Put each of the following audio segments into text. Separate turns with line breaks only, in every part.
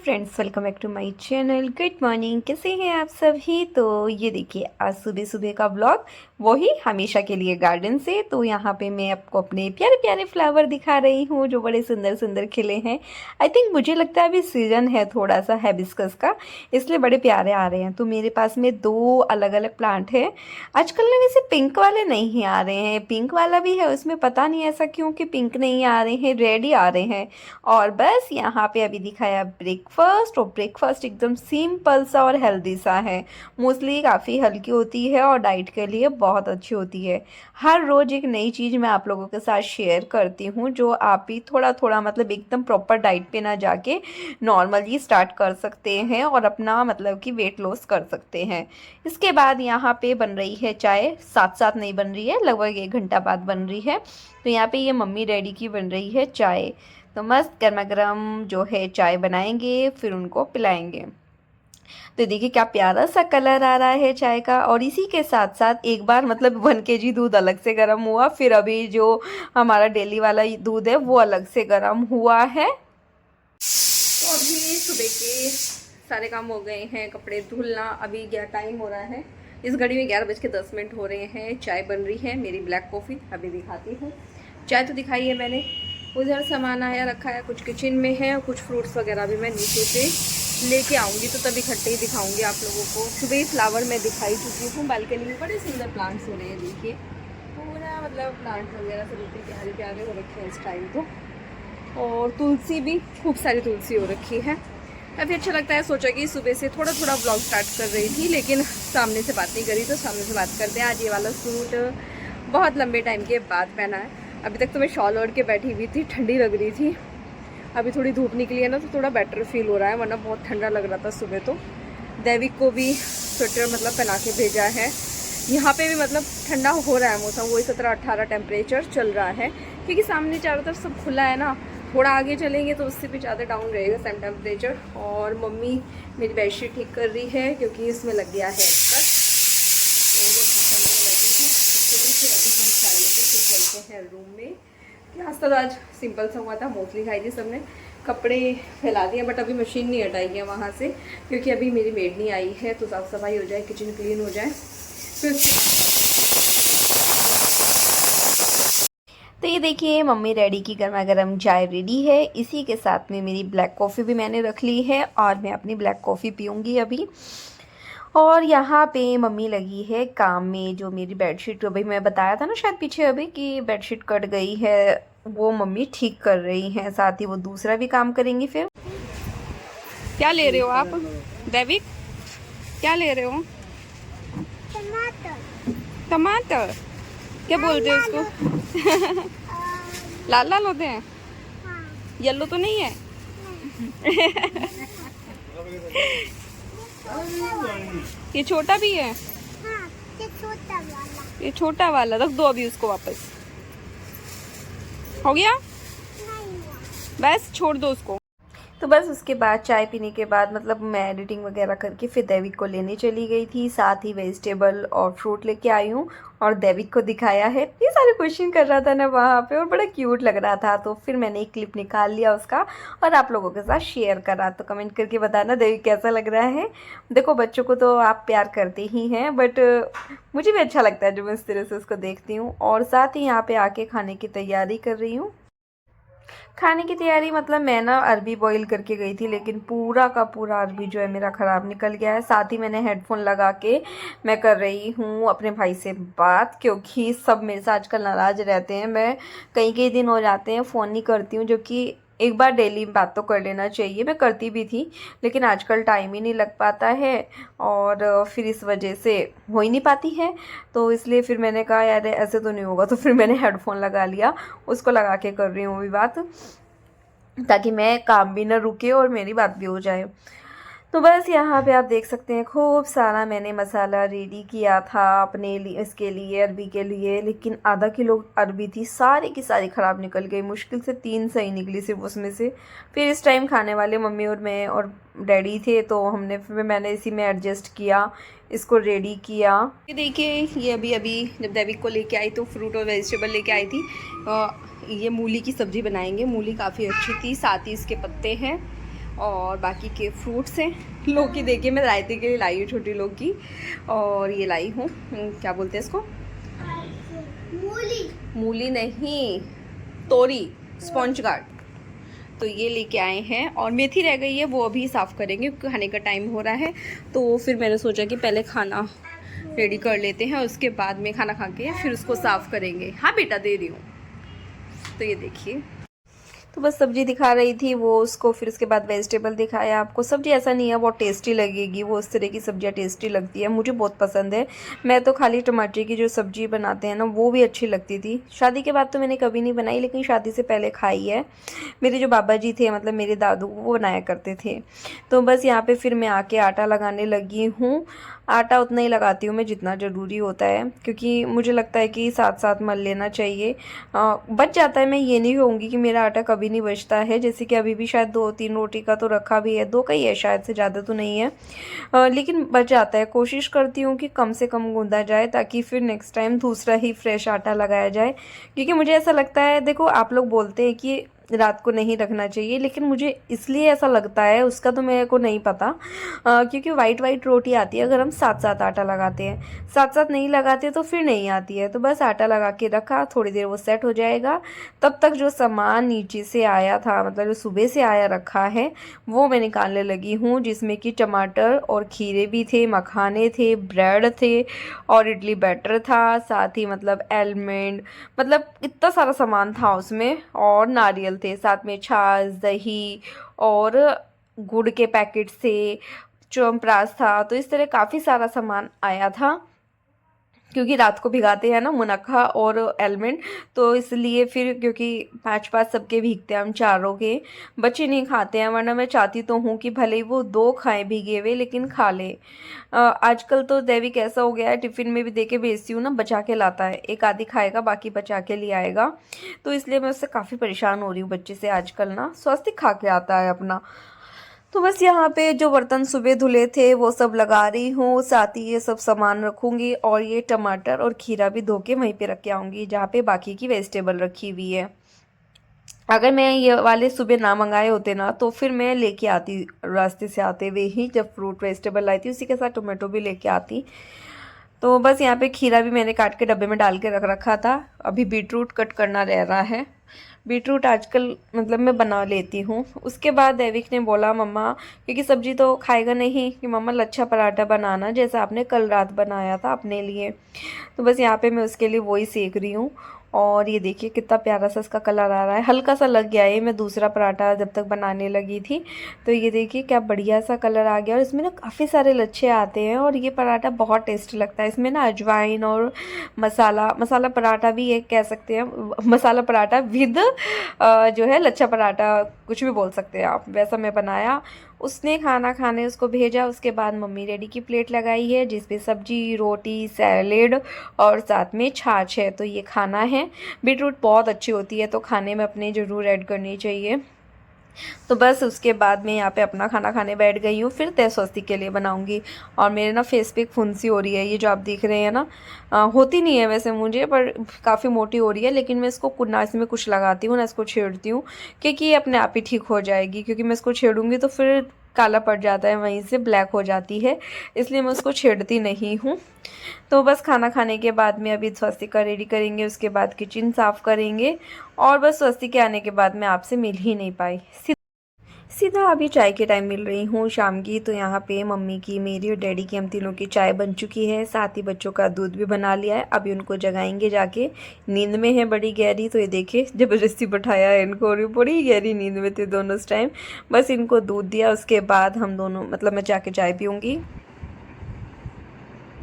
Friends, welcome back to my channel. Good morning, कैसे हैं आप सभी। तो ये देखिए आज सुबह सुबह का ब्लॉग वही हमेशा के लिए गार्डन से। तो यहाँ पे मैं आपको अपने प्यारे प्यारे फ्लावर दिखा रही हूँ जो बड़े सुंदर सुंदर खिले हैं। आई थिंक मुझे लगता है अभी सीजन है थोड़ा सा हिबिस्कस का, इसलिए बड़े प्यारे आ रहे हैं। तो मेरे पास में दो अलग अलग प्लांट है। आजकल ना वैसे पिंक वाले नहीं आ रहे हैं, पिंक वाला भी है उसमें, पता नहीं ऐसा क्यों कि पिंक नहीं आ रहे हैं, रेड ही आ रहे हैं। और बस यहाँ पे अभी दिखाया ब्रेकफास्ट, और ब्रेकफास्ट एकदम सिंपल सा और हेल्दी सा है। मोस्टली काफ़ी हल्की होती है और डाइट के लिए बहुत अच्छी होती है। हर रोज़ एक नई चीज़ मैं आप लोगों के साथ शेयर करती हूँ जो आप भी थोड़ा थोड़ा मतलब एकदम प्रॉपर डाइट पे ना जाके नॉर्मली स्टार्ट कर सकते हैं और अपना मतलब कि वेट लॉस कर सकते हैं। इसके बाद यहाँ पे बन रही है चाय, साथ साथ नहीं बन रही है, लगभग 1 घंटा बाद बन रही है। तो यहाँ पे ये मम्मी डैडी की बन रही है चाय। तो मस्त गर्मा गर्म जो है चाय बनाएंगे, फिर उनको पिलाएंगे। तो देखिए क्या प्यारा सा कलर आ रहा है चाय का। और इसी के साथ साथ एक बार मतलब 1 kg दूध अलग से गर्म हुआ, फिर अभी जो हमारा डेली वाला दूध है वो अलग से गर्म हुआ है। तो अभी सुबह के सारे काम हो गए हैं, कपड़े धुलना, अभी क्या टाइम हो रहा है, इस घड़ी में 11:10 हो रहे हैं। चाय बन रही है, मेरी ब्लैक कॉफ़ी अभी दिखाती हूँ। चाय तो दिखाई है मैंने, उधर सामान आया रखा है, कुछ किचन में है और कुछ फ्रूट्स वगैरह भी मैं नीचे से लेके आऊँगी, तो तब इकट्ठे ही दिखाऊंगी आप लोगों को। सुबह ही फ्लावर मैं दिखाई चुकी हूँ। बालकनी में बड़े सुंदर प्लांट्स हो रहे हैं, देखिए पूरा मतलब प्लांट्स वगैरह सब इतने प्यारे प्यारे हो रखे हैं इस टाइम तो। और तुलसी भी, खूब सारी तुलसी हो रखी है। काफ़ी अच्छा लगता है। सोचा कि सुबह से थोड़ा थोड़ा ब्लॉग स्टार्ट कर रही थी, लेकिन सामने से बात नहीं करी, तो सामने से बात करते हैं। आज ये वाला सूट बहुत लंबे टाइम के बाद पहना है। अभी तक तो मैं शॉल ओढ़ के बैठी हुई थी, ठंडी लग रही थी। अभी थोड़ी धूप निकली है ना, तो थोड़ा बेटर फील हो रहा है, वरना बहुत ठंडा लग रहा था सुबह। तो दैविक को भी स्वेटर मतलब पहना के भेजा है। यहाँ पे भी मतलब ठंडा हो रहा है मौसम, वही 17-18 टेम्परेचर चल रहा है, क्योंकि सामने चारों तरफ सब खुला है ना। थोड़ा आगे चलेंगे तो उससे भी ज़्यादा डाउन रहेगा सेम टेम्परेचर। और मम्मी मेरी बेडशीट ठीक कर रही है क्योंकि इसमें लग गया है कट, हैं रूम में। नाश्ता तो आज सिंपल सा हुआ था, मोस्टली खाई थी सबने। कपड़े फैला दिए, बट अभी मशीन नहीं हटाई है वहाँ से, क्योंकि अभी मेरी मेड नहीं आई है। तो साफ़ सफाई हो जाए, किचन क्लीन हो जाए, फिर तो ये देखिए मम्मी डैडी की गर्मा गर्म चाय रेडी है। इसी के साथ में मेरी ब्लैक कॉफ़ी भी मैंने रख ली है और मैं अपनी ब्लैक कॉफ़ी पीऊँगी अभी। और यहाँ पे मम्मी लगी है काम में। जो मेरी बेडशीट अभी मैं बताया था ना शायद पीछे अभी कि बेडशीट कट गई है, वो मम्मी ठीक कर रही हैं, साथ ही वो दूसरा भी काम करेंगी। फिर क्या ले रहे हो आप दैविक, क्या ले रहे हो? टमाटर। टमाटर क्या बोलते हो उसको? लाल लाल होते हैं? येलो तो नहीं है? ये छोटा भी है? हाँ, ये छोटा वाला रख दो अभी उसको वापस। हो गया? बस छोड़ दो उसको। तो बस उसके बाद चाय पीने के बाद मतलब मैं एडिटिंग वगैरह करके फिर दैविक को लेने चली गई थी। साथ ही वेजिटेबल और फ्रूट लेके आई हूँ और दैविक को दिखाया है। ये सारे क्वेश्चन कर रहा था ना वहाँ पे, और बड़ा क्यूट लग रहा था। तो फिर मैंने एक क्लिप निकाल लिया उसका और आप लोगों के साथ शेयर करा। तो कमेंट करके बताना दैविक कैसा लग रहा है। देखो बच्चों को तो आप प्यार करते ही हैं, बट मुझे भी अच्छा लगता है जब मैं इस तरह से उसको देखती हूँ। और साथ ही यहाँ पर आके खाने की तैयारी कर रही हूँ। खाने की तैयारी मतलब मैं ना अरबी बॉईल करके गई थी, लेकिन पूरा का पूरा अरबी जो है मेरा ख़राब निकल गया है। साथ ही मैंने हेडफोन लगा के मैं कर रही हूँ अपने भाई से बात, क्योंकि सब मेरे से आजकल नाराज़ रहते हैं। मैं कई दिन हो जाते हैं फ़ोन नहीं करती हूँ, जो कि एक बार डेली बात तो कर लेना चाहिए। मैं करती भी थी, लेकिन आजकल टाइम ही नहीं लग पाता है और फिर इस वजह से हो ही नहीं पाती है। तो इसलिए फिर मैंने कहा यार ऐसे तो नहीं होगा, तो फिर मैंने हेडफोन लगा लिया, उसको लगा के कर रही हूँ अभी बात, ताकि मैं काम भी ना रुके और मेरी बात भी हो जाए। तो बस यहाँ पे आप देख सकते हैं खूब सारा मैंने मसाला रेडी किया था अपने लिए, इसके लिए अरबी के लिए। लेकिन आधा किलो अरबी थी, सारी की सारी ख़राब निकल गई, मुश्किल से 3 सही निकली सिर्फ उसमें से। फिर इस टाइम खाने वाले मम्मी और मैं और डैडी थे, तो मैंने इसी में एडजस्ट किया, इसको रेडी किया। ये देखिए ये अभी जब दैविक को लेके आई तो फ्रूट और वेजिटेबल लेके आई थी। ये मूली की सब्ज़ी बनाएंगे, मूली काफ़ी अच्छी थी, साथ ही इसके पत्ते हैं और बाकी के फ्रूट्स हैं। लौकी देखिए मैं रायते के लिए लाई हूँ, छोटी लौकी। और ये लाई हूँ, क्या बोलते हैं इसको, मूली। मूली नहीं, तोरी, स्पॉन्ज गार्ड। तो ये लेके आए हैं। और मेथी रह गई है, वो अभी साफ़ करेंगे क्योंकि खाने का टाइम हो रहा है। तो फिर मैंने सोचा कि पहले खाना रेडी कर लेते हैं, उसके बाद में खाना खा के फिर उसको साफ़ करेंगे। हाँ बेटा दे रही हूँ। तो ये देखिए, तो बस सब्जी दिखा रही थी वो उसको, फिर उसके बाद वेजिटेबल दिखाया आपको। सब्जी ऐसा नहीं है बहुत टेस्टी लगेगी, वो उस तरह की सब्जियां टेस्टी लगती है, मुझे बहुत पसंद है। मैं तो खाली टमाटर की जो सब्जी बनाते हैं ना वो भी अच्छी लगती थी। शादी के बाद तो मैंने कभी नहीं बनाई, लेकिन शादी से पहले खाई है। मेरे जो बाबा जी थे, मतलब मेरे दादू, वो बनाया करते थे। तो बस यहाँ पर फिर मैं आके आटा लगाने लगी हूँ। आटा उतना ही लगाती हूँ मैं जितना ज़रूरी होता है, क्योंकि मुझे लगता है कि साथ साथ मल लेना चाहिए। बच जाता है, मैं ये नहीं कहूँगी कि मेरा आटा कभी नहीं बचता है। जैसे कि अभी भी शायद 2-3 रोटी का तो रखा भी है, 2 का ही है शायद, से ज़्यादा तो नहीं है। लेकिन बच जाता है। कोशिश करती हूँ कि कम से कम गूँधा जाए, ताकि फिर नेक्स्ट टाइम दूसरा ही फ्रेश आटा लगाया जाए। क्योंकि मुझे ऐसा लगता है, देखो आप लोग बोलते हैं कि रात को नहीं रखना चाहिए, लेकिन मुझे इसलिए ऐसा लगता है, उसका तो मेरे को नहीं पता। क्योंकि वाइट वाइट रोटी आती है अगर हम साथ साथ आटा लगाते हैं, साथ साथ नहीं लगाते तो फिर नहीं आती है। तो बस आटा लगा के रखा, थोड़ी देर वो सेट हो जाएगा। तब तक जो सामान नीचे से आया था, मतलब जो सुबह से आया रखा है, वो मैं निकालने लगी हूँ। जिसमें कि टमाटर और खीरे भी थे, मखाने थे, ब्रेड थे और इडली बैटर था, साथ ही मतलब एलमंड, मतलब इतना सारा सामान था उसमें। और नारियल थे, साथ में छाछ, दही और गुड़ के पैकेट थे, च्यवनप्राश था। तो इस तरह काफ़ी सारा सामान आया था, क्योंकि रात को भिगाते हैं ना मुनक्का और एलमंड, तो इसलिए फिर, क्योंकि 5-5 सबके भीगते हैं हम चारों के, बच्चे नहीं खाते हैं। वरना मैं चाहती तो हूँ कि भले ही वो 2 खाएं भीगे हुए, लेकिन खा ले। आजकल तो दैविक ऐसा हो गया है, टिफ़िन में भी दे के भेजती हूँ ना, बचा के लाता है, एक आधी खाएगा बाकी बचा के ले आएगा। तो इसलिए मैं उससे काफ़ी परेशान हो रही हूँ बच्चे से आजकल ना, स्वास्तिक खा के आता है अपना। तो बस यहाँ पे जो बर्तन सुबह धुले थे वो सब लगा रही हूँ, साथ ही ये सब सामान रखूँगी। और ये टमाटर और खीरा भी धो के वहीं पे रख के आऊँगी, जहाँ पे बाकी की वेजिटेबल रखी हुई है। अगर मैं ये वाले सुबह ना मंगाए होते ना, तो फिर मैं लेके आती रास्ते से आते हुए ही, जब फ्रूट वेजिटेबल लाई थी उसी के साथ टोमेटो भी लेके आती। तो बस यहाँ पे खीरा भी मैंने काट के डब्बे में डाल के रख रखा था। अभी बीटरूट कट करना रह रहा है। बीटरूट आजकल मतलब मैं बना लेती हूँ। उसके बाद दैविक ने बोला मम्मा, क्योंकि सब्जी तो खाएगा नहीं, कि मम्मा लच्छा पराठा बनाना, जैसा आपने कल रात बनाया था अपने लिए। तो बस यहाँ पे मैं उसके लिए वही सेक रही हूँ। और ये देखिए कितना प्यारा सा इसका कलर आ रहा है, हल्का सा लग गया है। मैं दूसरा पराठा जब तक बनाने लगी थी, तो ये देखिए क्या बढ़िया सा कलर आ गया। और इसमें ना काफ़ी सारे लच्छे आते हैं, और ये पराठा बहुत टेस्टी लगता है। इसमें ना अजवाइन और मसाला, मसाला पराठा भी ये कह सकते हैं, मसाला पराठा विद जो है लच्छा पराठा, कुछ भी बोल सकते हैं आप, वैसा मैं बनाया। उसने खाना खाने उसको भेजा। उसके बाद मम्मी रेडी की प्लेट लगाई है, जिसपे सब्जी, रोटी, सैलेड और साथ में छाछ है। तो ये खाना है। बीटरूट बहुत अच्छी होती है, तो खाने में अपने ज़रूर ऐड करनी चाहिए। तो बस उसके बाद मैं यहाँ पे अपना खाना खाने बैठ गई हूँ, फिर तय स्वस्तिक के लिए बनाऊँगी। और मेरे ना फेस पे एक फुंसी हो रही है, ये जो आप देख रहे हैं ना, होती नहीं है वैसे मुझे, पर काफ़ी मोटी हो रही है। लेकिन मैं इसको ना इसमें कुछ लगाती हूँ ना इसको छेड़ती हूँ, क्योंकि ये अपने आप ही ठीक हो जाएगी। क्योंकि मैं इसको छेड़ूँगी तो फिर काला पड़ जाता है, वहीं से ब्लैक हो जाती है, इसलिए मैं उसको छेड़ती नहीं हूँ। तो बस खाना खाने के बाद में अभी स्वस्तिक का रेडी करेंगे, उसके बाद किचन साफ़ करेंगे। और बस स्वस्तिक के आने के बाद मैं आपसे मिल ही नहीं पाई, सीधा अभी चाय के टाइम मिल रही हूँ शाम की। तो यहाँ पे मम्मी की, मेरी और डैडी की, हम तीनों की चाय बन चुकी है, साथ ही बच्चों का दूध भी बना लिया है। अभी उनको जगाएंगे जाके, नींद में है बड़ी गहरी। तो ये देखिए ज़बरदस्ती बैठाया है इनको, और बड़ी गहरी नींद में थे दोनों उस टाइम। बस इनको दूध दिया, उसके बाद हम दोनों, मतलब मैं जाके चाय पीऊँगी।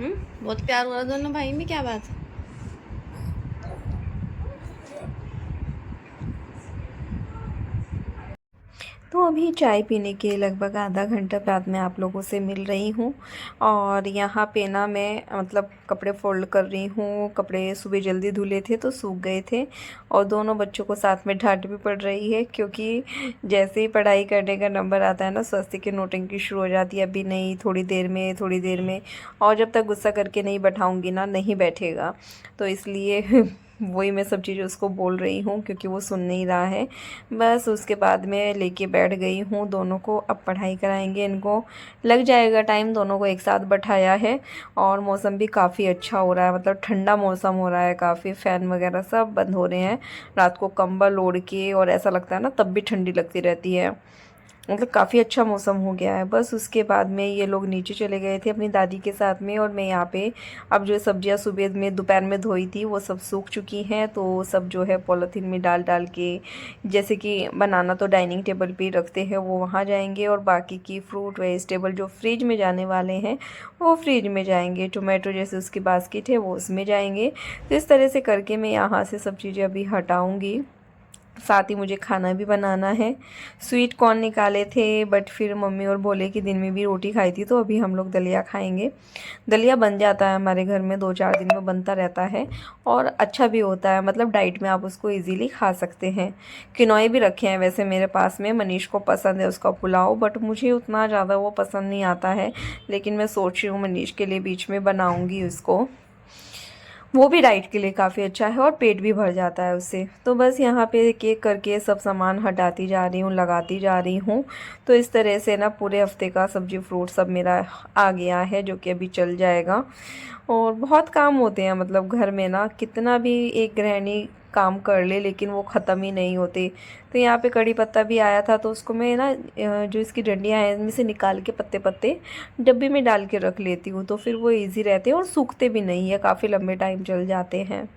बहुत प्यार हो रहा दोनों भाई में, क्या बात। तो अभी चाय पीने के लगभग आधा घंटा बाद मैं आप लोगों से मिल रही हूँ। और यहाँ पे ना मैं मतलब कपड़े फोल्ड कर रही हूँ। कपड़े सुबह जल्दी धुले थे तो सूख गए थे, और दोनों बच्चों को साथ में डांट भी पड़ रही है, क्योंकि जैसे ही पढ़ाई करने का नंबर आता है ना, स्वस्तिक की नोटंकी शुरू हो जाती है, अभी नहीं, थोड़ी देर में, थोड़ी देर में। और जब तक गुस्सा करके नहीं बैठाऊँगी ना, नहीं बैठेगा। तो इसलिए वही मैं सब चीज़ें उसको बोल रही हूँ क्योंकि वो सुन नहीं रहा है। बस उसके बाद मैं लेके बैठ गई हूँ दोनों को। अब पढ़ाई कराएंगे, इनको लग जाएगा टाइम, दोनों को एक साथ बैठाया है। और मौसम भी काफ़ी अच्छा हो रहा है, मतलब ठंडा मौसम हो रहा है काफ़ी। फ़ैन वगैरह सब बंद हो रहे हैं। रात को कंबल ओढ़ के, और ऐसा लगता है ना तब भी ठंडी लगती रहती है। मतलब काफ़ी अच्छा मौसम हो गया है। बस उसके बाद में ये लोग नीचे चले गए थे अपनी दादी के साथ में, और मैं यहाँ पे अब जो सब्जियाँ सुबह में दोपहर में धोई थी वो सब सूख चुकी हैं। तो सब जो है पॉलीथीन में डाल डाल के, जैसे कि बनाना तो डाइनिंग टेबल पे ही रखते हैं, वो वहाँ जाएंगे। और बाकी की फ्रूट वेजिटेबल जो फ्रिज में जाने वाले हैं वो फ्रिज में जाएंगे। टोमेटो जैसे उसकी बास्केट है वो उसमें जाएंगे। तो इस तरह से करके मैं यहाँ से सब चीज़ें अभी हटाऊँगी। साथ ही मुझे खाना भी बनाना है। स्वीट कॉर्न निकाले थे, बट फिर मम्मी और बोले कि दिन में भी रोटी खाई थी, तो अभी हम लोग दलिया खाएंगे। दलिया बन जाता है हमारे घर में, 2-4 दिन में बनता रहता है और अच्छा भी होता है। मतलब डाइट में आप उसको इजीली खा सकते हैं। किनोए भी रखे हैं वैसे मेरे पास में, मनीष को पसंद है उसका पुलाव, बट मुझे उतना ज़्यादा वो पसंद नहीं आता है। लेकिन मैं सोच रही हूँ मनीष के लिए बीच में बनाऊँगी उसको। वो भी डाइट के लिए काफ़ी अच्छा है और पेट भी भर जाता है उससे। तो बस यहाँ पे एक एक करके सब सामान हटाती जा रही हूँ, लगाती जा रही हूँ। तो इस तरह से ना पूरे हफ्ते का सब्जी फ्रूट सब मेरा आ गया है, जो कि अभी चल जाएगा। और बहुत काम होते हैं, मतलब घर में ना कितना भी एक गृहिणी काम कर ले लेकिन वो ख़त्म ही नहीं होते। तो यहाँ पे कड़ी पत्ता भी आया था, तो उसको मैं ना जो इसकी डंडियाँ हैं इनमें से निकाल के पत्ते पत्ते डब्बे में डाल के रख लेती हूँ, तो फिर वो इजी रहते हैं और सूखते भी नहीं है, काफ़ी लंबे टाइम चल जाते हैं।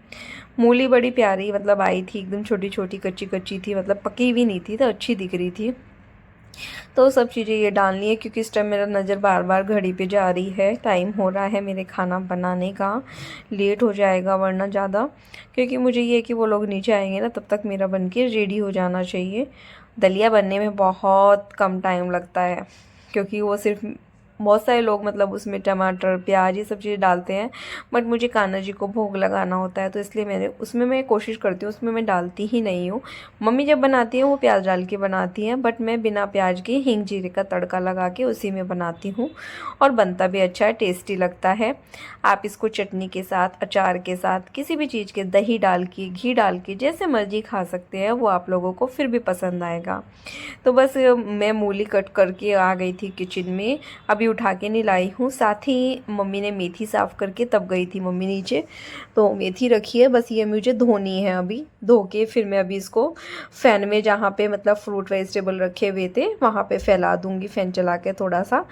मूली बड़ी प्यारी मतलब आई थी, एकदम छोटी छोटी कच्ची कच्ची थी, मतलब पकी भी नहीं थी तो अच्छी दिख रही थी। तो सब चीज़ें ये डालनी है क्योंकि इस टाइम मेरा नज़र बार बार घड़ी पे जा रही है, टाइम हो रहा है मेरे खाना बनाने का, लेट हो जाएगा वरना ज़्यादा। क्योंकि मुझे ये है कि वो लोग नीचे आएंगे ना तब तक मेरा बन के रेडी हो जाना चाहिए। दलिया बनने में बहुत कम टाइम लगता है, क्योंकि वो सिर्फ बहुत सारे लोग मतलब उसमें टमाटर प्याज ये सब चीज़ें डालते हैं, बट मुझे कान्हा जी को भोग लगाना होता है, तो इसलिए मैं कोशिश करती हूँ उसमें मैं डालती ही नहीं हूँ। मम्मी जब बनाती है वो प्याज डाल के बनाती हैं, बट मैं बिना प्याज के हींग जीरे का तड़का लगा के उसी में बनाती हूँ, और बनता भी अच्छा है, टेस्टी लगता है। आप इसको चटनी के साथ, अचार के साथ, किसी भी चीज़ के, दही डाल के, घी डाल के, जैसे मर्जी खा सकते हैं, वो आप लोगों को फिर भी पसंद आएगा। तो बस मैं मूली कट करके आ गई थी किचन में, अभी उठा के नहीं लाई हूँ। साथ ही मम्मी ने मेथी साफ़ करके तब गई थी मम्मी नीचे, तो मेथी रखी है, बस ये मुझे धोनी है। अभी धो के फिर मैं अभी इसको फ़ैन में, जहाँ पे मतलब फ्रूट वेजिटेबल रखे हुए थे वहाँ पे फैला दूँगी फ़ैन चला के थोड़ा सा।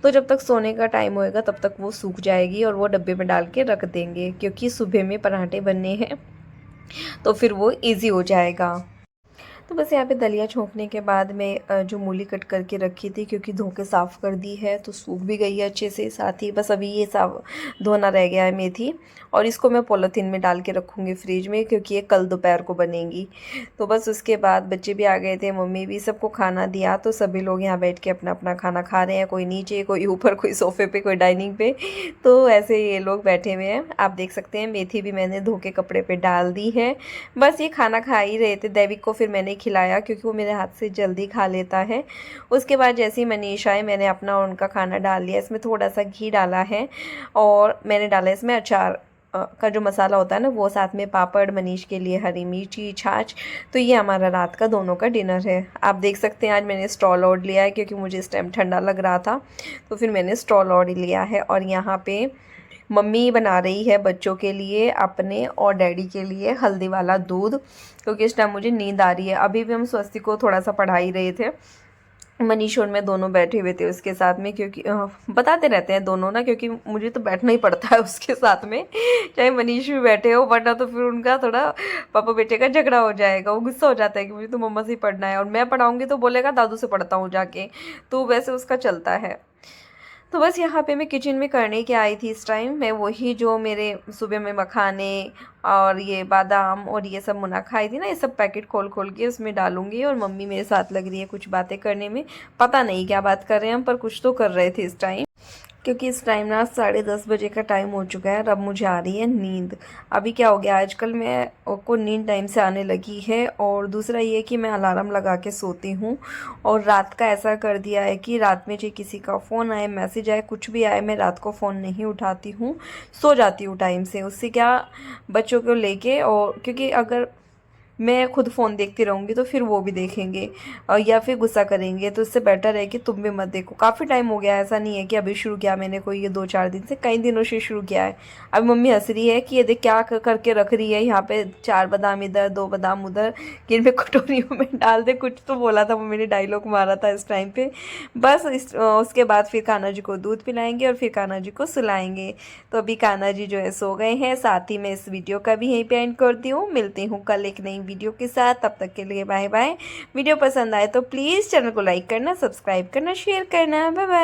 तो जब तक सोने का टाइम होएगा तब तक वो सूख जाएगी, और वो डब्बे में डाल के रख देंगे, क्योंकि सुबह में पराठे बनने हैं तो फिर वो ईज़ी हो जाएगा। तो बस यहाँ पे दलिया छोंकने के बाद में जो मूली कट करके रखी थी, क्योंकि धो के साफ़ कर दी है तो सूख भी गई है अच्छे से। साथ ही बस अभी ये साफ धोना रह गया है मेथी, और इसको मैं पॉलीथीन में डाल के रखूँगी फ्रिज में, क्योंकि ये कल दोपहर को बनेंगी। तो बस उसके बाद बच्चे भी आ गए थे, मम्मी भी, सबको खाना दिया, तो सभी लोग यहाँ बैठ के अपना अपना खाना खा रहे हैं, कोई नीचे, कोई ऊपर, कोई सोफ़े पे, कोई डाइनिंग पे। तो ऐसे ये लोग बैठे हुए हैं, आप देख सकते हैं। मेथी भी मैंने धो के कपड़े पे डाल दी है। बस ये खाना खा ही रहे थे, दैविक को फिर मैंने खिलाया क्योंकि वो मेरे हाथ से जल्दी खा लेता है। उसके बाद जैसे ही मनीष आए मैंने अपना और उनका खाना डाल लिया। इसमें थोड़ा सा घी डाला है, और मैंने डाला इसमें अचार का जो मसाला होता है ना वो, साथ में पापड़, मनीष के लिए हरी मिर्ची, छाछ। तो ये हमारा रात का दोनों का डिनर है। आप देख सकते हैं आज मैंने स्टॉल ऑर्डर लिया है, क्योंकि मुझे इस टाइम ठंडा लग रहा था, तो फिर मैंने स्टॉल ऑर्डर लिया है। और यहाँ पे मम्मी बना रही है बच्चों के लिए, अपने और डैडी के लिए हल्दी वाला दूध, क्योंकि इस टाइम मुझे नींद आ रही है। अभी भी हम स्वस्ति को थोड़ा सा पढ़ा ही रहे थे, मनीष और मैं दोनों बैठे हुए थे उसके साथ में, क्योंकि बताते रहते हैं दोनों ना, क्योंकि मुझे तो बैठना ही पड़ता है उसके साथ में, चाहे मनीष भी बैठे हो, वरना तो फिर उनका थोड़ा पापा बेटे का झगड़ा हो जाएगा। वो गुस्सा हो जाता है कि मुझे तो मम्मा से ही पढ़ना है, और मैं पढ़ाऊँगी तो बोलेगा दादू से पढ़ता हूँ जाके, तो वैसे उसका चलता है। तो बस यहाँ पे मैं किचन में करने के आई थी इस टाइम। मैं वही जो मेरे सुबह में मखाने और ये बादाम और ये सब मुना खाई थी ना, ये सब पैकेट खोल खोल के उसमें डालूंगी। और मम्मी मेरे साथ लग रही है कुछ बातें करने में, पता नहीं क्या बात कर रहे हैं हम, पर कुछ तो कर रहे थे इस टाइम। क्योंकि इस टाइम ना 10:30 बजे का टाइम हो चुका है और अब मुझे आ रही है नींद। अभी क्या हो गया, आजकल मैं को नींद टाइम से आने लगी है। और दूसरा ये कि मैं अलार्म लगा के सोती हूँ और रात का ऐसा कर दिया है कि रात में चाहे किसी का फ़ोन आए, मैसेज आए, कुछ भी आए, मैं रात को फ़ोन नहीं उठाती हूँ, सो जाती हूँ टाइम से। उससे क्या, बच्चों को लेके, और क्योंकि अगर मैं खुद फ़ोन देखती रहूँगी तो फिर वो भी देखेंगे या फिर गुस्सा करेंगे, तो इससे बेटर है कि तुम भी मत देखो। काफ़ी टाइम हो गया है, ऐसा नहीं है कि अभी शुरू किया मैंने, कोई ये 2-4 दिन से, कई दिनों से शुरू किया है। अब मम्मी हंस रही है कि ये देख क्या करके रख रही है यहाँ पे, 4 बादाम इधर 2 बादाम उधर, कि इनमें कटोरियों में डाल दे। कुछ तो बोला था मम्मी ने, डायलॉग मारा था इस टाइम पे। बस उसके बाद फिर कान्हा जी को दूध पिलाएंगे और फिर कान्हा जी को सुलाएंगे। तो अभी कान्हा जी जो है सो गए हैं। साथ ही मैं इस वीडियो का भी यहीं पे एंड करती हूँ। मिलती हूँ कल एक नई वीडियो के साथ, तब तक के लिए बाय बाय। वीडियो पसंद आए तो प्लीज़ चैनल को लाइक करना, सब्सक्राइब करना, शेयर करना। Bye bye.